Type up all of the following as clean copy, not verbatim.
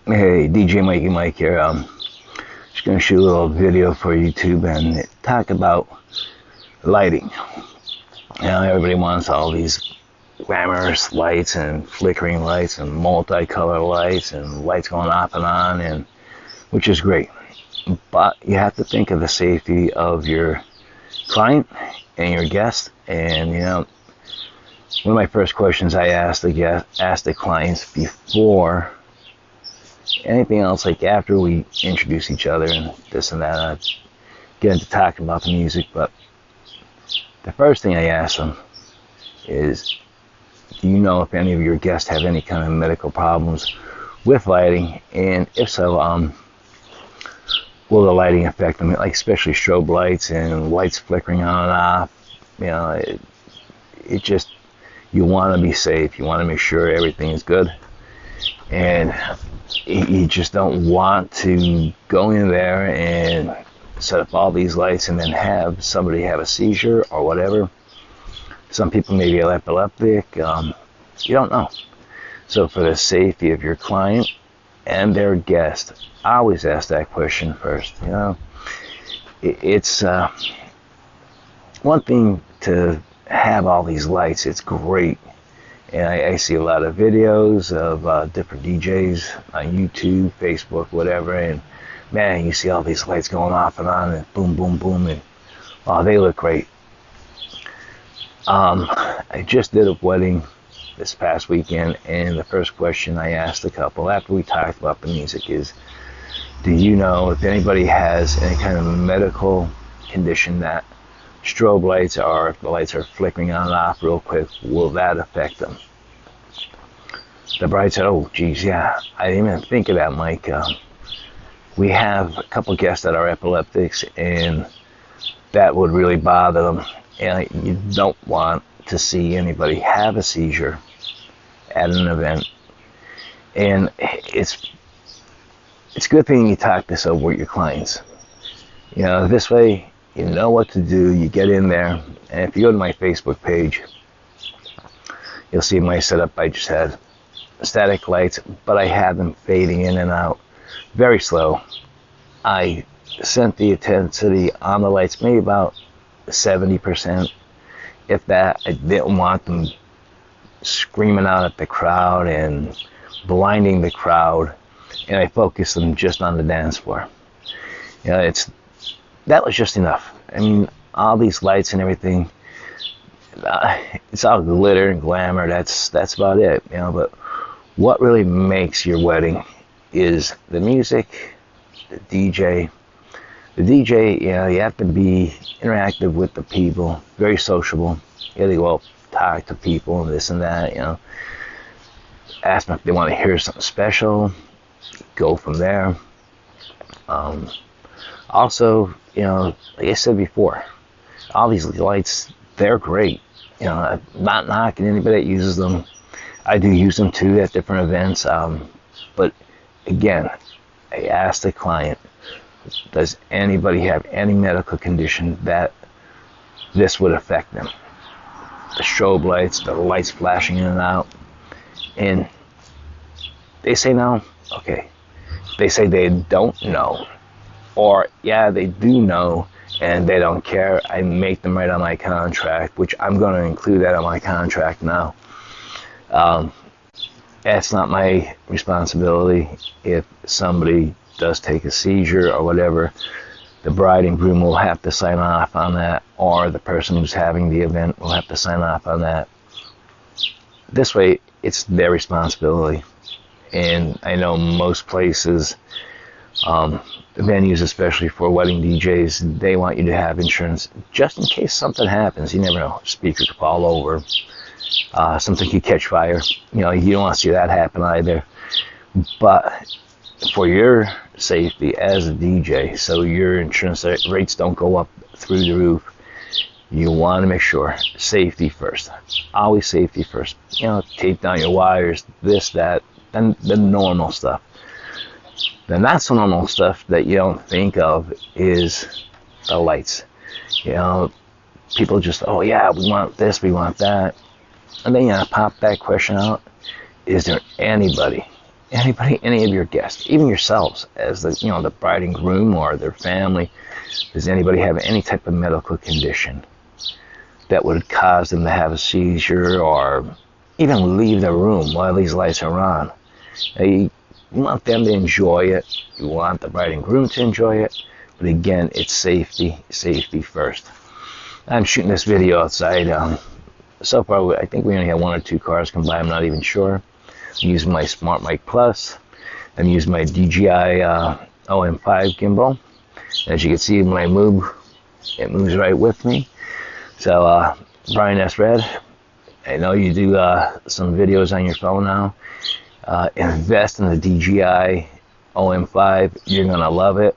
Hey, DJ Mike here. Just gonna shoot a little video for YouTube and talk about lighting. You know, everybody wants all these glamorous lights and flickering lights and multicolor lights and lights going off and on, and which is great. But you have to think of the safety of your client and your guest. And you know, one of my first questions I ask the clients before anything else, like after we introduce each other and this and that, I get into talking about the music, but the first thing I ask them is, do you know if any of your guests have any kind of medical problems with lighting? And if so, will the lighting affect them? Like especially strobe lights and lights flickering on and off. You know, it just, you want to be safe. You want to make sure everything is good. And you just don't want to go in there and set up all these lights and then have somebody have a seizure or whatever. Some people may be epileptic. You don't know. So for the safety of your client and their guest, I always ask that question first. You know, it's one thing to have all these lights. It's great. And I see a lot of videos of different DJs on YouTube, Facebook, whatever, and man, you see all these lights going off and on, and boom, boom, boom, and oh, they look great. I just did a wedding this past weekend, and the first question I asked the couple after we talked about the music is, do you know if anybody has any kind of medical condition that strobe lights, or if the lights are flickering on and off real quick, will that affect them? The bride said, oh geez, yeah, I didn't even think of that, Mike. We have a couple guests that are epileptics, and that would really bother them, and you don't want to see anybody have a seizure at an event. And it's a good thing you talk this over with your clients. You know, this way you know what to do. You get in there, and if you go to my Facebook page, you'll see my setup. I just had static lights, but I had them fading in and out very slow. I sent the intensity on the lights maybe about 70%, if that. I didn't want them screaming out at the crowd and blinding the crowd, and I focused them just on the dance floor. You know, that was just enough. I mean, all these lights and everything, it's all glitter and glamour. That's about it, you know. But what really makes your wedding is the music, the DJ. The DJ, you know, you have to be interactive with the people, very sociable. You have to go out, talk to people and this and that, you know. Ask them if they want to hear something special. Go from there. Also, you know, like I said before, all these lights, they're great. You know, I'm not knocking anybody that uses them. I do use them too at different events. But again, I ask the client, does anybody have any medical condition that this would affect them? The strobe lights, the lights flashing in and out. And they say no, okay. They say they don't know, or yeah, they do know and they don't care. I make them write on my contract, which I'm going to include that on my contract now. That's not my responsibility. If somebody does take a seizure or whatever, the bride and groom will have to sign off on that, or the person who's having the event will have to sign off on that. This way, it's their responsibility. And I know most places, venues, especially for wedding DJs, they want you to have insurance just in case something happens. You never know. Speaker could fall over. Something could catch fire. You know, you don't want to see that happen either. But for your safety as a DJ, so your insurance rates don't go up through the roof, you want to make sure safety first. Always safety first. You know, tape down your wires, this, that, and the normal stuff. The not so normal stuff that you don't think of is the lights. You know, people just, oh yeah, we want this, we want that. And then you pop that question out. Is there anybody any of your guests, even yourselves as the bride and groom or their family, does anybody have any type of medical condition that would cause them to have a seizure or even leave the room while these lights are on? Now, you want them to enjoy it. You want the bride and groom to enjoy it. But again, it's safety first. I'm shooting this video outside. So far, I think we only have 1 or 2 cars come by. I'm not even sure. I'm using my Smart Mic Plus. I'm using my DJI OM5 gimbal. As you can see, when I move, it moves right with me. So, Brian S. Red, I know you do some videos on your phone now. Invest in the DJI OM5. You're going to love it.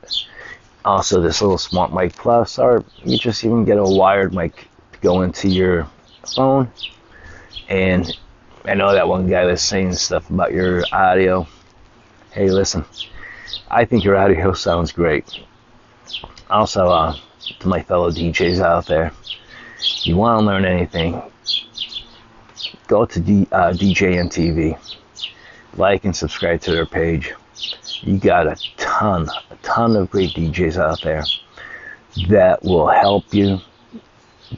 Also, this little Smart Mic Plus, or you just even get a wired mic to go into your phone. And I know that one guy was saying stuff about your audio. Hey, listen, I think your audio sounds great. Also, to my fellow DJs out there, you want to learn anything, go to djmtv, like and subscribe to their page. You got a ton of great DJs out there that will help you,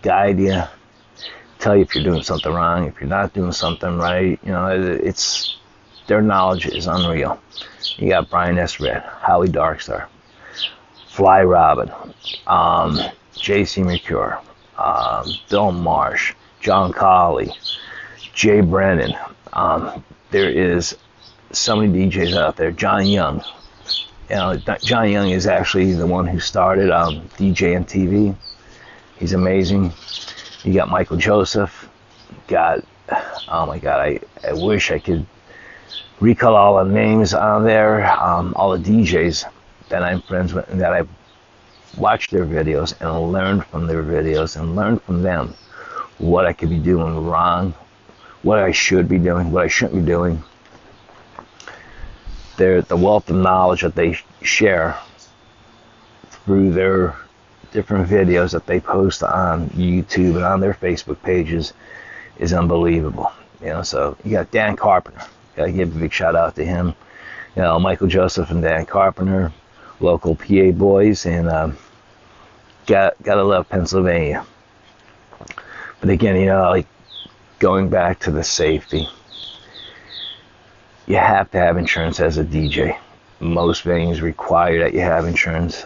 guide you, tell you if you're doing something wrong, if you're not doing something right. It's their knowledge is unreal. You got Brian S. Red, Howie Darkstar, Fly Robin, JC McCure, Bill Marsh, John Colley, Jay Brennan. There is so many DJs out there. John Young. John Young is actually the one who started djmtv. He's amazing. You got Michael Joseph. Oh my God, I wish I could recall all the names on there. All the DJs that I'm friends with and that I've watched their videos and learned from their videos and learned from them what I could be doing wrong, what I should be doing, what I shouldn't be doing. The wealth of knowledge that they share through their different videos that they post on YouTube and on their Facebook pages is unbelievable. So you got Dan Carpenter. Gotta give a big shout out to him. Michael Joseph and Dan Carpenter, local PA boys, and gotta love Pennsylvania. But again, like going back to the safety, you have to have insurance as a DJ. Most venues require that you have insurance.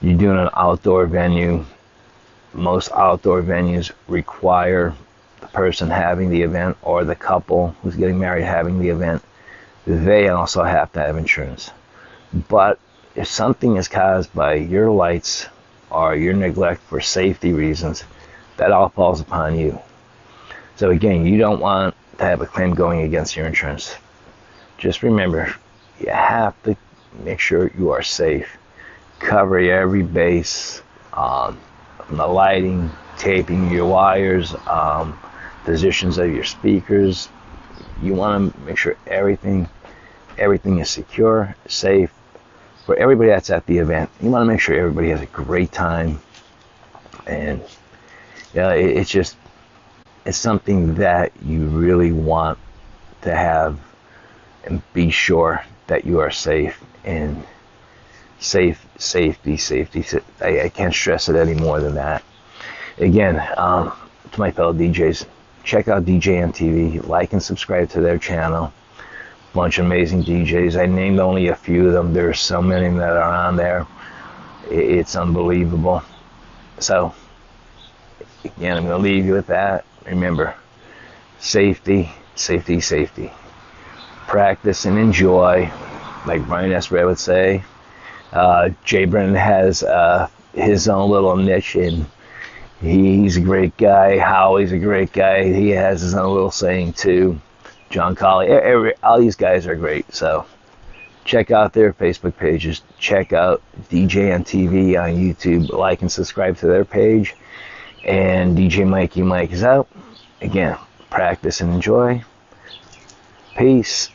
You're doing an outdoor venue. Most outdoor venues require the person having the event or the couple who's getting married having the event. They also have to have insurance. But if something is caused by your lights or your neglect for safety reasons, that all falls upon you. So again, you don't want to have a claim going against your insurance. Just remember, you have to make sure you are safe. Cover every base, from the lighting, taping your wires, positions of your speakers. You want to make sure everything is secure, safe for everybody that's at the event. You want to make sure everybody has a great time, and it's something that you really want to have, and be sure that you are safe. And safety. I can't stress it any more than that. Again, to my fellow DJs, check out djmtv, like and subscribe to their channel. Bunch of amazing DJs. I named only a few of them. There's so many that are on there. It's unbelievable. So again, I'm going to leave you with that. Remember, safety. Practice and enjoy, like Brian S. Red would say. Jay Brennan has his own little niche, and he's a great guy. Howie's a great guy. He has his own little saying too. John Colley, all these guys are great. So check out their Facebook pages. Check out djmtv on YouTube. Like and subscribe to their page. And DJ Mikey Mike is out. Again, practice and enjoy. Peace.